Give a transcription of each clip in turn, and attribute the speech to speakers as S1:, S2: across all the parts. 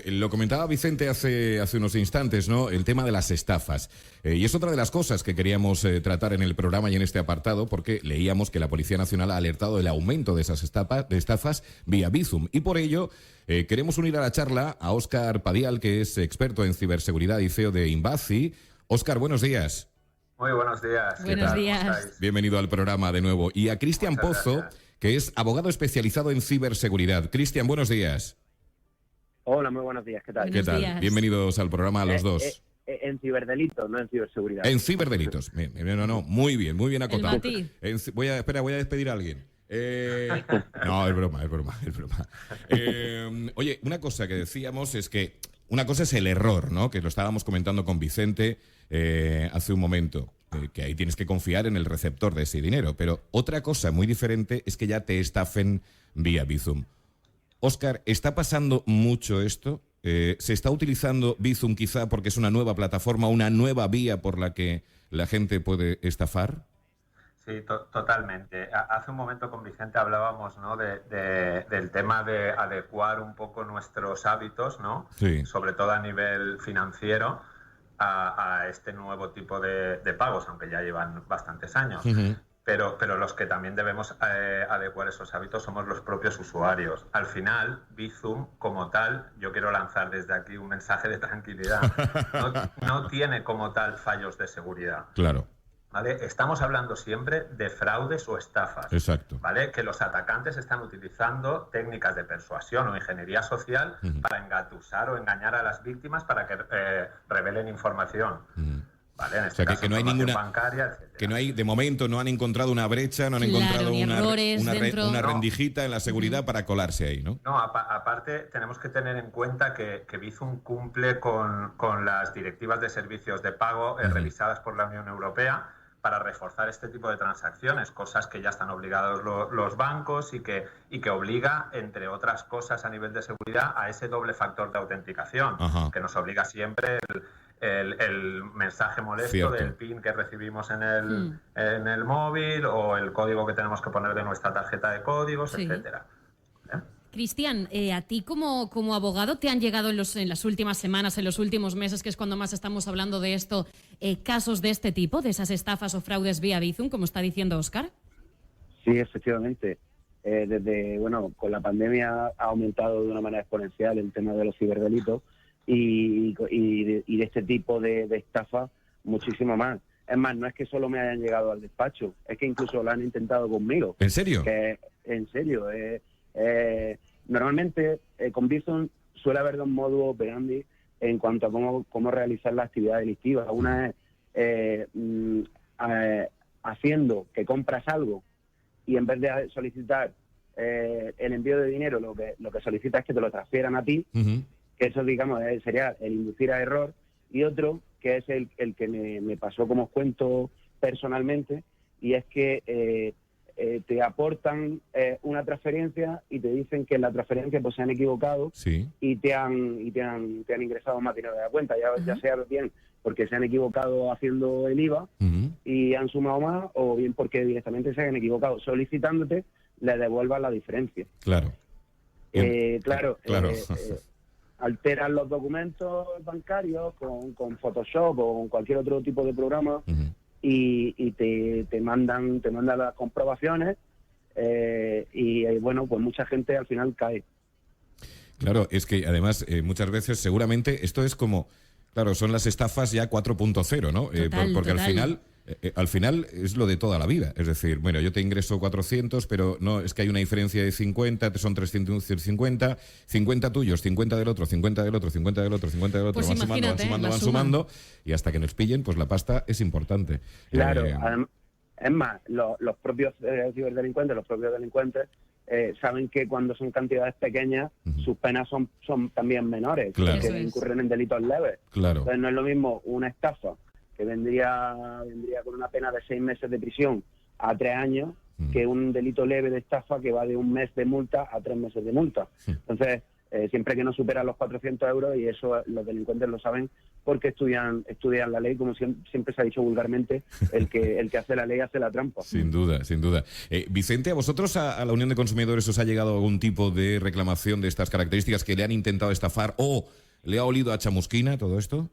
S1: Lo comentaba Vicente hace unos instantes, ¿no? El tema de las estafas. Y es otra de las cosas que queríamos tratar en el programa y en este apartado, porque leíamos que la Policía Nacional ha alertado del aumento de esas estafas vía Bizum. Y por ello queremos unir a la charla a Óscar Padial, que es experto en ciberseguridad y CEO de Inbazi. Óscar, buenos días.
S2: Muy buenos días.
S3: Buenos días.
S1: Bienvenido al programa de nuevo. Y a Cristian Pozo,
S2: gracias.
S1: que es abogado especializado en ciberseguridad. Cristian, buenos días.
S4: Hola, muy buenos días, ¿qué tal?
S1: ¿Qué tal?
S3: días.
S1: Bienvenidos al programa a los dos.
S4: En ciberdelitos, no en ciberseguridad.
S1: En ciberdelitos. No, muy bien acotado.
S3: El matiz.
S1: Voy a despedir a alguien. No, es broma. Oye, una cosa que decíamos es que una cosa es el error, ¿no? Que lo estábamos comentando con Vicente hace un momento, que ahí tienes que confiar en el receptor de ese dinero. Pero otra cosa muy diferente es que ya te estafen vía Bizum. Óscar, ¿está pasando mucho esto? ¿Se está utilizando Bizum quizá porque es una nueva plataforma, una nueva vía por la que la gente puede estafar?
S2: Sí, totalmente. Hace un momento con Vicente hablábamos, ¿no? del tema de adecuar un poco nuestros hábitos, ¿no?
S1: Sí.
S2: Sobre todo a nivel financiero, a este nuevo tipo de pagos, aunque ya llevan bastantes años.
S1: Uh-huh.
S2: Pero los que también debemos adecuar esos hábitos somos los propios usuarios. Al final, Bizum, como tal, yo quiero lanzar desde aquí un mensaje de tranquilidad. No tiene como tal fallos de seguridad.
S1: Claro.
S2: ¿Vale? Estamos hablando siempre de fraudes o estafas.
S1: Exacto.
S2: ¿Vale? Que los atacantes están utilizando técnicas de persuasión o ingeniería social
S1: Uh-huh.
S2: para engatusar o engañar a las víctimas para que revelen información.
S1: Uh-huh.
S2: ¿Vale? En
S1: O
S2: este
S1: sea,
S2: caso,
S1: que no hay
S2: información
S1: ninguna...
S2: bancaria, etcétera.
S1: Que no hay, de momento, no han encontrado una brecha, no han
S3: Claro,
S1: encontrado
S3: ni errores dentro.
S1: una
S2: No.
S1: rendijita en la seguridad para colarse ahí, ¿no?
S2: No, aparte tenemos que tener en cuenta que Bizum cumple con las directivas de servicios de pago
S1: Uh-huh.
S2: revisadas por la Unión Europea para reforzar este tipo de transacciones, cosas que ya están obligados los bancos y que obliga, entre otras cosas a nivel de seguridad, a ese doble factor de autenticación,
S1: Ajá.
S2: que nos obliga siempre el mensaje molesto
S1: Cierto.
S2: del PIN que recibimos en el móvil o el código que tenemos que poner de nuestra tarjeta de códigos,
S3: Sí.
S2: etcétera. ¿Vale?
S3: Cristian, a ti como abogado te han llegado en las últimas semanas, en los últimos meses, que es cuando más estamos hablando de esto, casos de este tipo, de esas estafas o fraudes vía Bizum, como está diciendo Óscar?
S4: Sí, efectivamente. Con la pandemia ha aumentado de una manera exponencial el tema de los ciberdelitos y de este tipo de estafa muchísimo más. Es más, no es que solo me hayan llegado al despacho, es que incluso lo han intentado conmigo.
S1: ¿En serio?
S4: En serio. Normalmente con Bizum suele haber dos modus operandi en cuanto a cómo realizar la actividad delictiva. Una es haciendo que compras algo y en vez de solicitar el envío de dinero, lo que solicita es que te lo transfieran a ti,
S1: Uh-huh.
S4: que eso, digamos, sería el inducir a error. Y otro, que es el que me pasó, como os cuento personalmente, y es que te aportan una transferencia y te dicen que en la transferencia pues se han equivocado.
S1: Sí.
S4: Y te han ingresado más dinero de la cuenta, ya sea bien porque se han equivocado haciendo el IVA
S1: Uh-huh.
S4: y han sumado más, o bien porque directamente se han equivocado, solicitándote le devuelvan la diferencia.
S1: Claro.
S4: Claro.
S1: Claro.
S4: Alteran los documentos bancarios con Photoshop o con cualquier otro tipo de programa.
S1: Uh-huh.
S4: Y te mandan las comprobaciones pues mucha gente al final cae.
S1: Claro, es que además muchas veces seguramente esto es como, claro, son las estafas ya 4.0, ¿no? Porque
S3: Total.
S1: al final es lo de toda la vida. Es decir, bueno, yo te ingreso 400, pero no, es que hay una diferencia de 50, son 350, 50 tuyos, 50 del otro, 50 del otro, 50 del otro, 50 del otro,
S3: Pues
S1: van sumando, y hasta que nos pillen, pues la pasta es importante.
S4: Claro, es más, los propios ciberdelincuentes, los propios delincuentes, saben que cuando son cantidades pequeñas,
S1: Uh-huh.
S4: sus penas son también menores,
S1: Claro.
S4: que
S3: Eso es.
S4: incurren en delitos leves.
S1: Claro.
S4: Entonces no es lo mismo una estafa que vendría con una pena de 6 meses de prisión a 3 años, que un delito leve de estafa que va de 1 mes de multa a 3 meses de multa. Entonces, siempre que no supera los 400 euros, y eso los delincuentes lo saben porque estudian la ley, como siempre se ha dicho vulgarmente, el que hace la ley hace la trampa.
S1: Sin duda, sin duda. Vicente, ¿a vosotros, a la Unión de Consumidores, os ha llegado algún tipo de reclamación de estas características, que le han intentado estafar o le ha olido a chamusquina todo esto?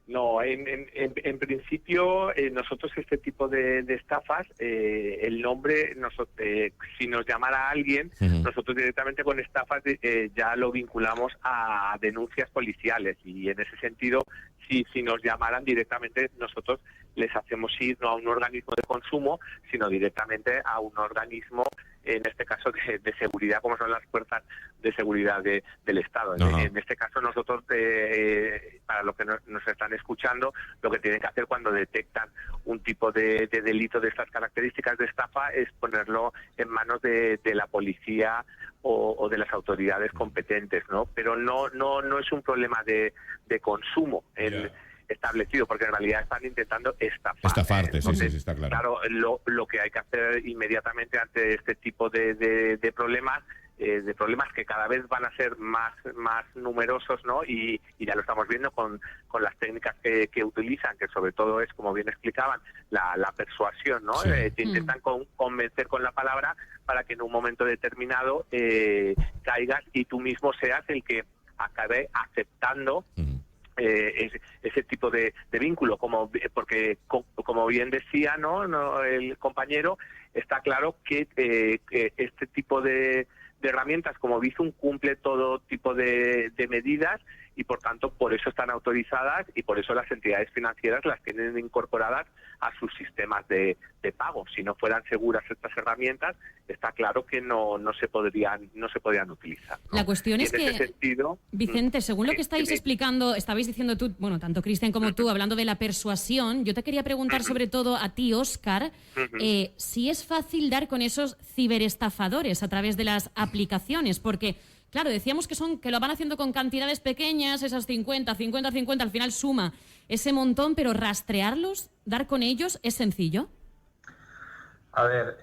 S5: No, en principio nosotros este tipo de estafas, el nombre, si nos llamara alguien, nosotros directamente con estafas ya lo vinculamos a denuncias policiales, y en ese sentido, si nos llamaran directamente, nosotros les hacemos ir no a un organismo de consumo, sino directamente a un organismo, en este caso de seguridad, como son las fuerzas de seguridad del Estado. En este caso nosotros, para los que nos están escuchando, lo que tienen que hacer cuando detectan un tipo de delito de estas características de estafa es ponerlo en manos de la policía o de las autoridades competentes, ¿no? Pero no es un problema de consumo establecido, porque en realidad están intentando
S1: estafarte.
S5: Entonces,
S1: sí, está claro.
S5: Claro, lo que hay que hacer inmediatamente ante este tipo de problemas, que cada vez van a ser más numerosos, ¿no? Y ya lo estamos viendo con las técnicas que utilizan, que sobre todo es, como bien explicaban, la persuasión, ¿no?
S1: Sí.
S5: Te intentan convencer con la palabra para que en un momento determinado caigas y tú mismo seas el que acabe aceptando ese tipo de vínculo, porque como bien decía no el compañero, está claro que este tipo de herramientas como Bizum cumple todo tipo de medidas, y por tanto por eso están autorizadas, y por eso las entidades financieras las tienen incorporadas a sus sistemas de pago. Si no fueran seguras estas herramientas, está claro que no se podrían utilizar, ¿no?
S3: La cuestión es que,
S5: sentido,
S3: Vicente, según lo que estáis explicando, estabais diciendo tú, bueno, tanto Cristian como tú, hablando de la persuasión, yo te quería preguntar sobre todo a ti, Óscar, si es fácil dar con esos ciberestafadores a través de las aplicaciones, porque claro, decíamos que lo van haciendo con cantidades pequeñas, esas 50, al final suma ese montón, pero rastrearlos, dar con ellos, ¿es sencillo?
S2: A ver,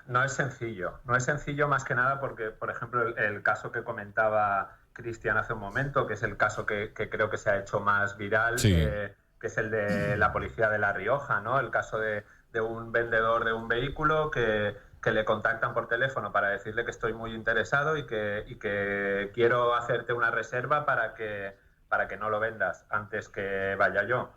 S2: no es sencillo. No es sencillo más que nada porque, por ejemplo, el caso que comentaba Cristian hace un momento, que es el caso que creo que se ha hecho más viral, que es el de la policía de La Rioja, ¿no? El caso de un vendedor de un vehículo que le contactan por teléfono para decirle que estoy muy interesado y que quiero hacerte una reserva para que no lo vendas antes que vaya yo.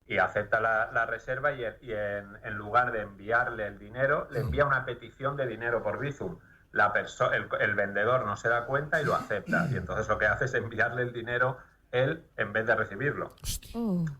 S2: Y acepta la reserva y en lugar de enviarle el dinero, le envía una petición de dinero por Bizum. El vendedor no se da cuenta y lo acepta. Y entonces lo que hace es enviarle el dinero él en vez de recibirlo.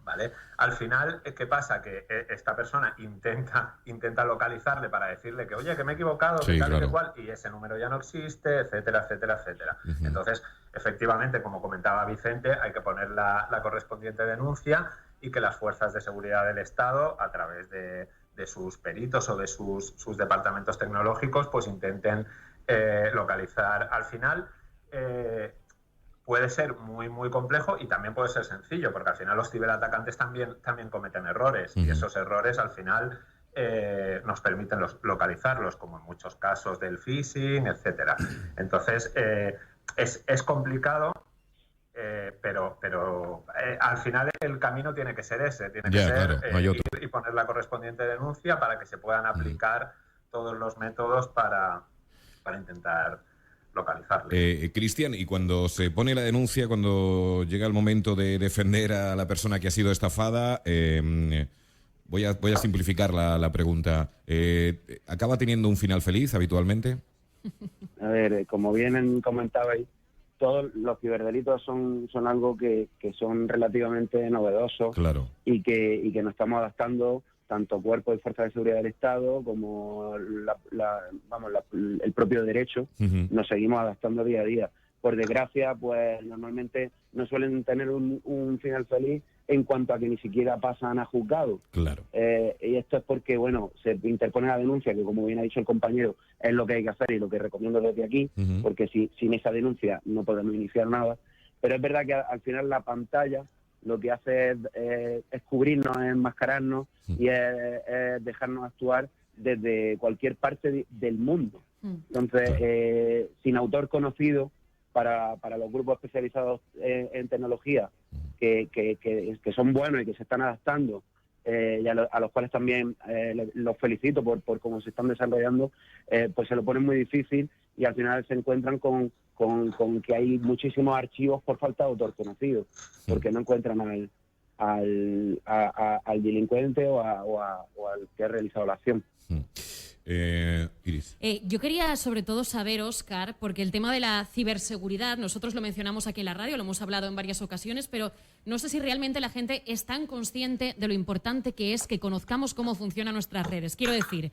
S2: ¿Vale? Al final, ¿qué pasa? Que esta persona intenta localizarle para decirle que, oye, que me he equivocado, que tal y que cual, y ese número ya no existe, etcétera, etcétera, etcétera. Entonces, efectivamente, como comentaba Vicente, hay que poner la correspondiente denuncia y que las fuerzas de seguridad del Estado, a través de sus peritos o de sus departamentos tecnológicos, pues intenten localizar. Al final, puede ser muy, muy complejo y también puede ser sencillo, porque al final los ciberatacantes también cometen errores, y esos errores al final nos permiten localizarlos, como en muchos casos del phishing, etcétera. Entonces, es complicado, pero al final el camino tiene que ser ese, tiene que ser ir y poner la correspondiente denuncia para que se puedan aplicar todos los métodos para intentar localizarle.
S1: Cristian, y cuando se pone la denuncia, cuando llega el momento de defender a la persona que ha sido estafada, voy a simplificar la pregunta. ¿Acaba teniendo un final feliz habitualmente?
S4: A ver, como bien comentabais, todos los ciberdelitos son algo que son relativamente novedosos,
S1: claro,
S4: y que nos estamos adaptando, tanto cuerpos y fuerzas de seguridad del Estado como el propio derecho. Nos seguimos adaptando día a día. Por desgracia, pues normalmente no suelen tener un final feliz en cuanto a que ni siquiera pasan a juzgado.
S1: Claro.
S4: Y esto es porque, bueno, se interpone la denuncia, que como bien ha dicho el compañero, es lo que hay que hacer y lo que recomiendo desde aquí, porque sin esa denuncia no podemos iniciar nada. Pero es verdad que al final la pantalla lo que hace es cubrirnos, es enmascararnos y es dejarnos actuar desde cualquier parte del mundo. Entonces, sin autor conocido, para los grupos especializados en tecnología que son buenos y que se están adaptando, y a los cuales también los felicito por cómo se están desarrollando, pues se lo ponen muy difícil y al final se encuentran con que hay muchísimos archivos por falta de autor conocido, porque no encuentran al delincuente o al que ha realizado la acción.
S1: Iris.
S3: Yo quería sobre todo saber, Óscar, porque el tema de la ciberseguridad, nosotros lo mencionamos aquí en la radio, lo hemos hablado en varias ocasiones, pero no sé si realmente la gente es tan consciente de lo importante que es que conozcamos cómo funcionan nuestras redes. Quiero decir,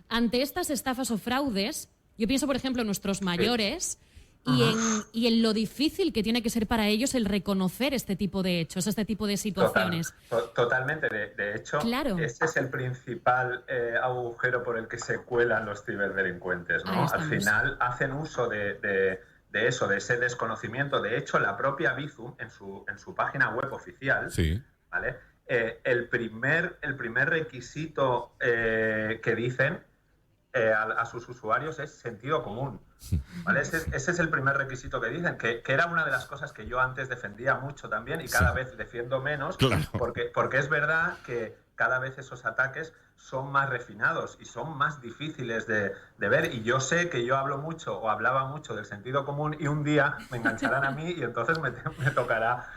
S3: ante estas estafas o fraudes, yo pienso, por ejemplo, en nuestros mayores y en lo difícil que tiene que ser para ellos el reconocer este tipo de hechos, este tipo de situaciones.
S2: Totalmente. De hecho,
S3: claro.
S2: Ese es el principal agujero por el que se cuelan los ciberdelincuentes, ¿no? Al final hacen uso de eso, de ese desconocimiento. De hecho, la propia Bizum, en su página web oficial, ¿vale? El primer requisito que dicen a sus usuarios es sentido común, ¿vale? Ese es el primer requisito que dicen, que era una de las cosas que yo antes defendía mucho también y cada vez defiendo menos, porque es verdad que cada vez esos ataques son más refinados y son más difíciles de ver, y yo sé que yo hablo mucho o hablaba mucho del sentido común y un día me engancharán a mí y entonces me tocará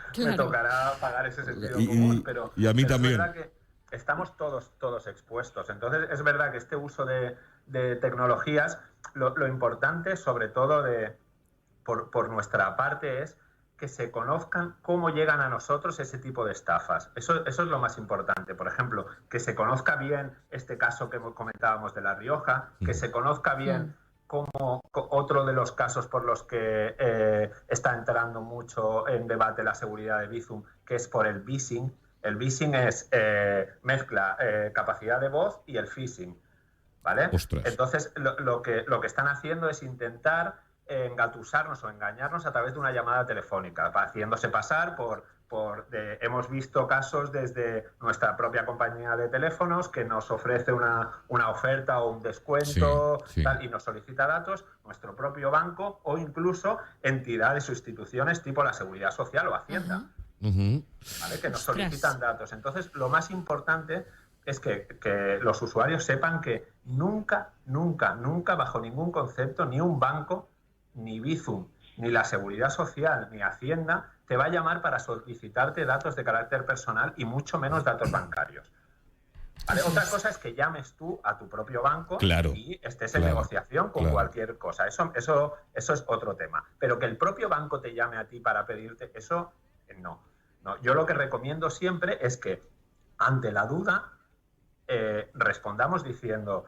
S2: pagar ese sentido común, pero
S1: y a mí también.
S2: Es verdad que estamos todos expuestos. Entonces es verdad que este uso de tecnologías, lo importante sobre todo por nuestra parte es que se conozcan cómo llegan a nosotros ese tipo de estafas. Eso es lo más importante. Por ejemplo, que se conozca bien este caso que comentábamos de La Rioja, que se conozca bien como otro de los casos por los que está entrando mucho en debate la seguridad de Bizum, que es por el phishing. El phishing es mezcla capacidad de voz y el phishing, ¿vale?
S1: Ostras.
S2: Entonces, lo que están haciendo es intentar engatusarnos o engañarnos a través de una llamada telefónica, haciéndose pasar hemos visto casos desde nuestra propia compañía de teléfonos que nos ofrece una oferta o un descuento tal, y nos solicita datos, nuestro propio banco o incluso entidades o instituciones tipo la Seguridad Social o Hacienda, ¿vale? Que nos solicitan datos. Entonces, lo más importante es que los usuarios sepan que nunca, bajo ningún concepto, ni un banco, ni Bizum, ni la Seguridad Social, ni Hacienda te va a llamar para solicitarte datos de carácter personal y mucho menos datos bancarios. ¿Vale? Otra cosa es que llames tú a tu propio banco y estés en negociación con cualquier cosa. Eso es otro tema. Pero que el propio banco te llame a ti para pedirte eso, no. Yo lo que recomiendo siempre es que ante la duda respondamos diciendo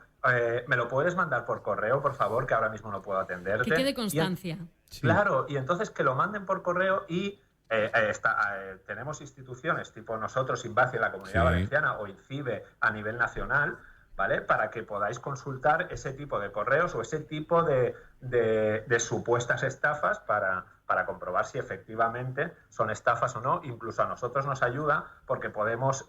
S2: ¿me lo puedes mandar por correo, por favor, que ahora mismo no puedo atenderte?
S3: Que quede constancia.
S2: Claro, y entonces que lo manden por correo y tenemos instituciones tipo nosotros, Invacia, la Comunidad Valenciana, o INCIBE a nivel nacional, ¿vale? Para que podáis consultar ese tipo de correos o ese tipo de supuestas estafas para comprobar si efectivamente son estafas o no. Incluso a nosotros nos ayuda porque podemos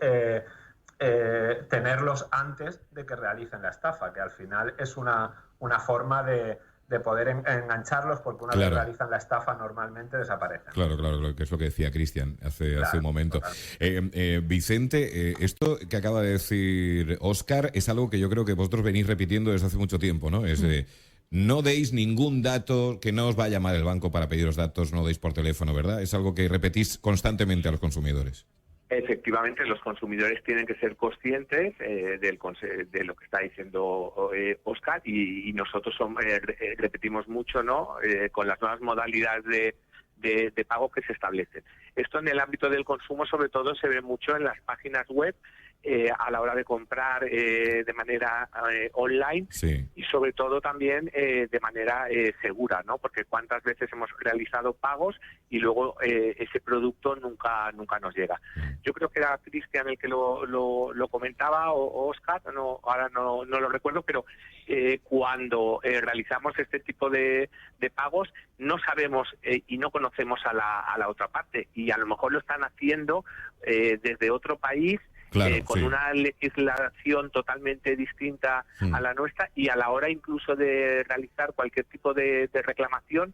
S2: tenerlos antes de que realicen la estafa, que al final es una forma de poder engancharlos, porque una vez realizan la estafa normalmente desaparecen. Claro,
S1: que es lo que decía Cristian hace un momento. Vicente, esto que acaba de decir Óscar es algo que yo creo que vosotros venís repitiendo desde hace mucho tiempo, ¿no? Es no deis ningún dato, que no os va a llamar el banco para pediros datos, no deis por teléfono, ¿verdad? Es algo que repetís constantemente a los consumidores.
S5: Efectivamente, los consumidores tienen que ser conscientes de lo que está diciendo Óscar, y nosotros repetimos mucho, ¿no? Con las nuevas modalidades de pago que se establecen. Esto en el ámbito del consumo sobre todo se ve mucho en las páginas web, a la hora de comprar de manera online y sobre todo también de manera segura, ¿no? Porque cuántas veces hemos realizado pagos y luego ese producto nunca nos llega. Yo creo que era Cristian el que lo comentaba, o Óscar, ahora no lo recuerdo, pero cuando realizamos este tipo de pagos no sabemos y no conocemos a la otra parte, y a lo mejor lo están haciendo desde otro país, con una legislación totalmente distinta a la nuestra, y a la hora incluso de realizar cualquier tipo de reclamación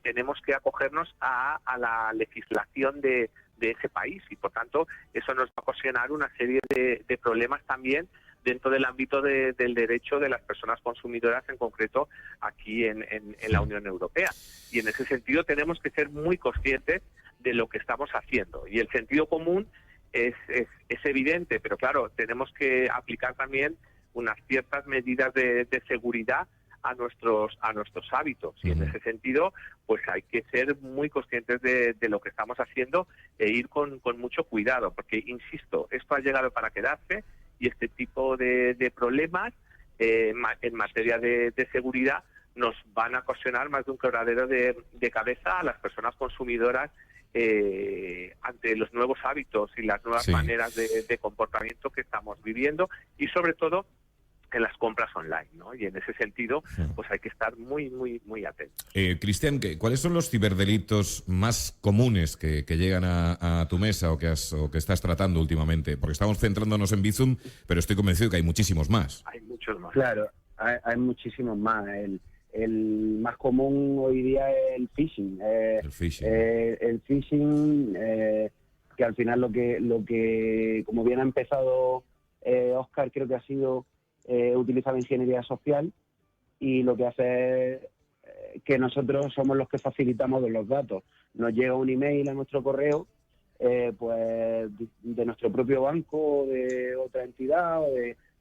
S5: tenemos que acogernos a la legislación de ese país, y por tanto eso nos va a ocasionar una serie de problemas también dentro del ámbito del derecho de las personas consumidoras, en concreto aquí en la Unión Europea. Y en ese sentido tenemos que ser muy conscientes de lo que estamos haciendo. Y el sentido común es evidente, pero claro, tenemos que aplicar también unas ciertas medidas de seguridad a nuestros hábitos, y en ese sentido pues hay que ser muy conscientes de lo que estamos haciendo e ir con mucho cuidado, porque insisto, esto ha llegado para quedarse, y este tipo de problemas en materia de seguridad nos van a ocasionar más de un quebradero de cabeza a las personas consumidoras ante los nuevos hábitos y las nuevas maneras de comportamiento que estamos viviendo, y sobre todo en las compras online, ¿no? Y en ese sentido, pues hay que estar muy, muy, muy atentos.
S1: Cristian, ¿cuáles son los ciberdelitos más comunes que llegan a tu mesa o que estás tratando últimamente? Porque estamos centrándonos en Bizum, pero estoy convencido que hay muchísimos más.
S5: Hay muchos más.
S4: Claro, hay muchísimos más. El más común hoy día es el phishing. El phishing, que al final lo que como bien ha empezado Óscar, creo que ha sido utilizar la ingeniería social, y lo que hace es que nosotros somos los que facilitamos los datos. Nos llega un email a nuestro correo, pues de nuestro propio banco, o de otra entidad, o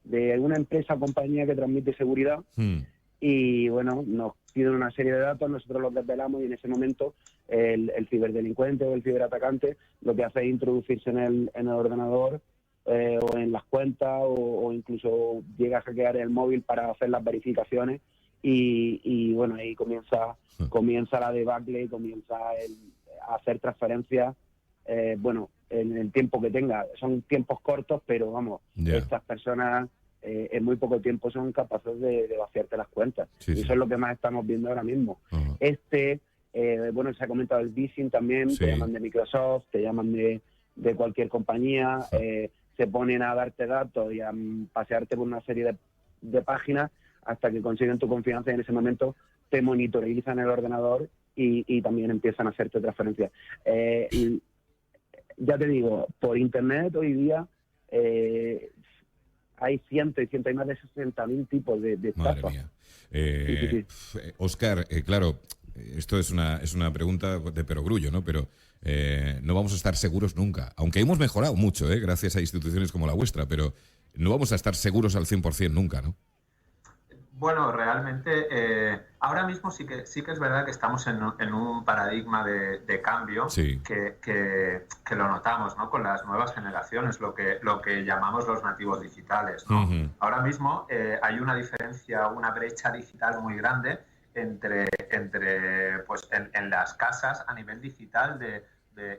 S4: de alguna empresa o compañía que transmite seguridad, y bueno, nos piden una serie de datos, nosotros los desvelamos, y en ese momento el ciberdelincuente o el ciberatacante lo que hace es introducirse en el ordenador, o en las cuentas, o incluso llega a hackear el móvil para hacer las verificaciones, y bueno, ahí comienza la debacle, y comienza a hacer transferencias, bueno, en el tiempo que tenga. Son tiempos cortos, pero vamos, estas personas en muy poco tiempo son capaces de vaciarte las cuentas. Y eso es lo que más estamos viendo ahora mismo. Bueno, se ha comentado el phishing también, te llaman de Microsoft, te llaman de cualquier compañía, se ponen a darte datos y a pasearte por una serie de páginas hasta que consiguen tu confianza, y en ese momento te monitorizan el ordenador y también empiezan a hacerte transferencias. Y ya te digo, por internet hoy día hay cientos y más de 60.000 tipos de estafas.
S1: Madre mía. Óscar, claro, esto es una pregunta de perogrullo, ¿no? Pero no vamos a estar seguros nunca. Aunque hemos mejorado mucho, gracias a instituciones como la vuestra, pero no vamos a estar seguros al 100% nunca, ¿no?
S2: Bueno, realmente ahora mismo sí que es verdad que estamos en un paradigma de cambio que lo notamos, ¿no? Con las nuevas generaciones, lo que llamamos los nativos digitales, ¿no? Ahora mismo hay una diferencia, una brecha digital muy grande entre pues en las casas a nivel digital de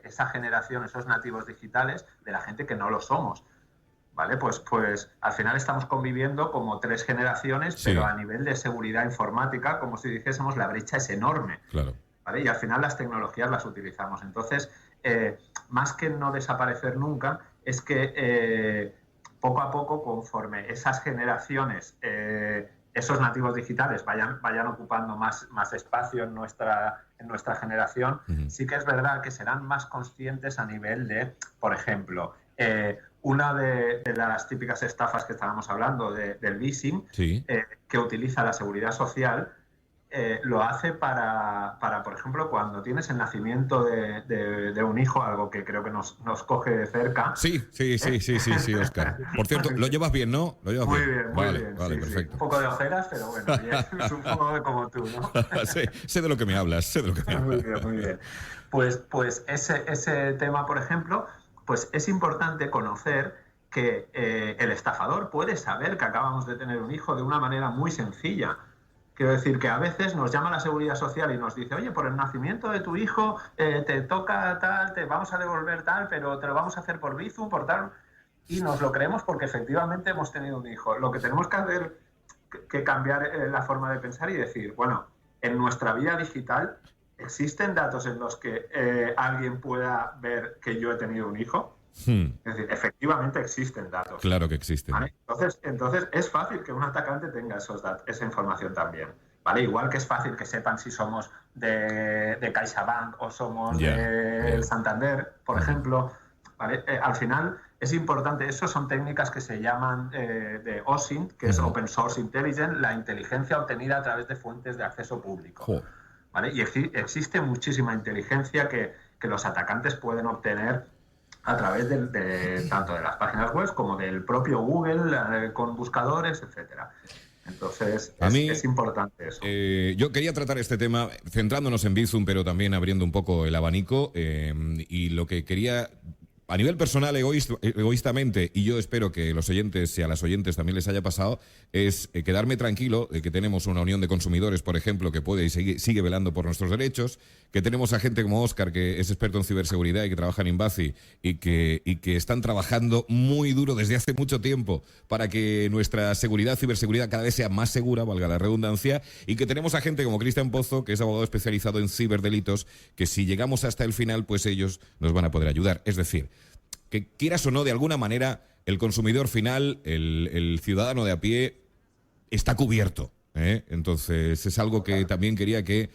S2: esa generación, esos nativos digitales, de la gente que no lo somos. ¿Vale? Pues al final estamos conviviendo como tres generaciones, pero a nivel de seguridad informática, como si dijésemos, la brecha es enorme.
S1: Claro.
S2: ¿Vale? Y al final las tecnologías las utilizamos. Entonces, más que no desaparecer nunca, es que poco a poco, conforme esas generaciones, esos nativos digitales vayan ocupando más espacio en nuestra generación, sí que es verdad que serán más conscientes a nivel de, por ejemplo, una de las típicas estafas que estábamos hablando del phishing, que utiliza la seguridad social, lo hace para, por ejemplo, cuando tienes el nacimiento de un hijo, algo que creo que nos coge de cerca.
S1: Sí, Óscar. Por cierto, lo llevas bien, ¿no? Lo llevas
S2: muy bien.
S1: Vale, perfecto.
S2: Un poco de ojeras, pero bueno, bien, supongo como tú, ¿no?
S1: sé de lo que me hablas,
S2: Muy bien. Pues ese tema, por ejemplo, pues es importante conocer que el estafador puede saber que acabamos de tener un hijo de una manera muy sencilla. Quiero decir que a veces nos llama la seguridad social y nos dice, oye, por el nacimiento de tu hijo te toca tal, te vamos a devolver tal, pero te lo vamos a hacer por Bizum, por tal. Y nos lo creemos porque efectivamente hemos tenido un hijo. Lo que tenemos que hacer que cambiar la forma de pensar y decir, bueno, en nuestra vida digital ¿existen datos en los que alguien pueda ver que yo he tenido un hijo? Es decir, efectivamente existen datos.
S1: Claro que existen.
S2: ¿Vale? Entonces es fácil que un atacante tenga esa información también. ¿Vale? Igual que es fácil que sepan si somos de CaixaBank o somos
S1: Ya,
S2: del Santander, por ejemplo, ¿vale? Al final es importante, eso son técnicas que se llaman de OSINT, que es Open Source Intelligence, la inteligencia obtenida a través de fuentes de acceso público. ¿Vale? Y existe muchísima inteligencia que los atacantes pueden obtener a través tanto de las páginas web como del propio Google, con buscadores, etcétera. Entonces, es importante eso.
S1: Yo quería tratar este tema centrándonos en Bizum, pero también abriendo un poco el abanico, y lo que quería, a nivel personal, egoístamente, y yo espero que los oyentes y a las oyentes también les haya pasado, es quedarme tranquilo de que tenemos una unión de consumidores, por ejemplo, que puede y sigue velando por nuestros derechos, que tenemos a gente como Óscar, que es experto en ciberseguridad y que trabaja en Inbazi, y que están trabajando muy duro desde hace mucho tiempo para que nuestra ciberseguridad cada vez sea más segura, valga la redundancia, y que tenemos a gente como Cristian Pozo, que es abogado especializado en ciberdelitos, que si llegamos hasta el final, pues ellos nos van a poder ayudar. Es decir, que quieras o no, de alguna manera, el consumidor final, el ciudadano de a pie, está cubierto, ¿eh? Entonces, es algo que también quería que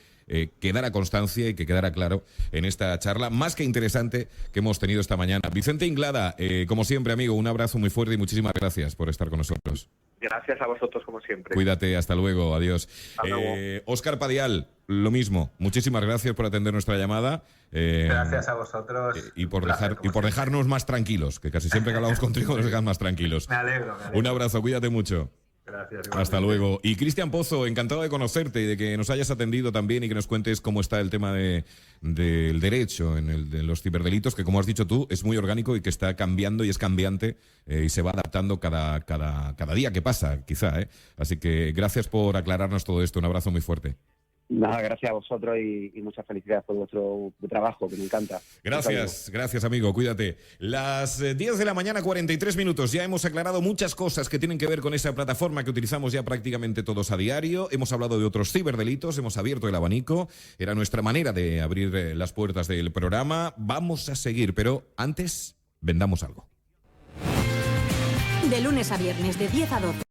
S1: quedara constancia y que quedara claro en esta charla más que interesante que hemos tenido esta mañana. Vicente Inglada, como siempre, amigo, un abrazo muy fuerte y muchísimas gracias por estar con nosotros.
S5: Gracias a vosotros, como siempre.
S1: Cuídate, hasta luego, adiós.
S5: Hasta luego.
S1: Óscar Padial, lo mismo, muchísimas gracias por atender nuestra llamada.
S2: Gracias a vosotros.
S1: Y por dejarnos más tranquilos, que casi siempre que hablamos contigo nos dejas más tranquilos.
S2: Me alegro.
S1: Un abrazo, cuídate mucho.
S2: Gracias.
S1: Hasta luego. Y Cristian Pozo, encantado de conocerte y de que nos hayas atendido también y que nos cuentes cómo está el tema del derecho de los ciberdelitos, que como has dicho tú, es muy orgánico y que está cambiando y es cambiante y se va adaptando cada día que pasa, quizá. Así que gracias por aclararnos todo esto. Un abrazo muy fuerte.
S4: Nada, gracias a vosotros y muchas felicidades por vuestro trabajo, que me encanta.
S1: Gracias amigo, cuídate. Las 10 de la mañana, 43 minutos. Ya hemos aclarado muchas cosas que tienen que ver con esa plataforma que utilizamos ya prácticamente todos a diario. Hemos hablado de otros ciberdelitos, hemos abierto el abanico. Era nuestra manera de abrir las puertas del programa. Vamos a seguir, pero antes vendamos algo.
S6: De lunes a viernes, de 10 a 12.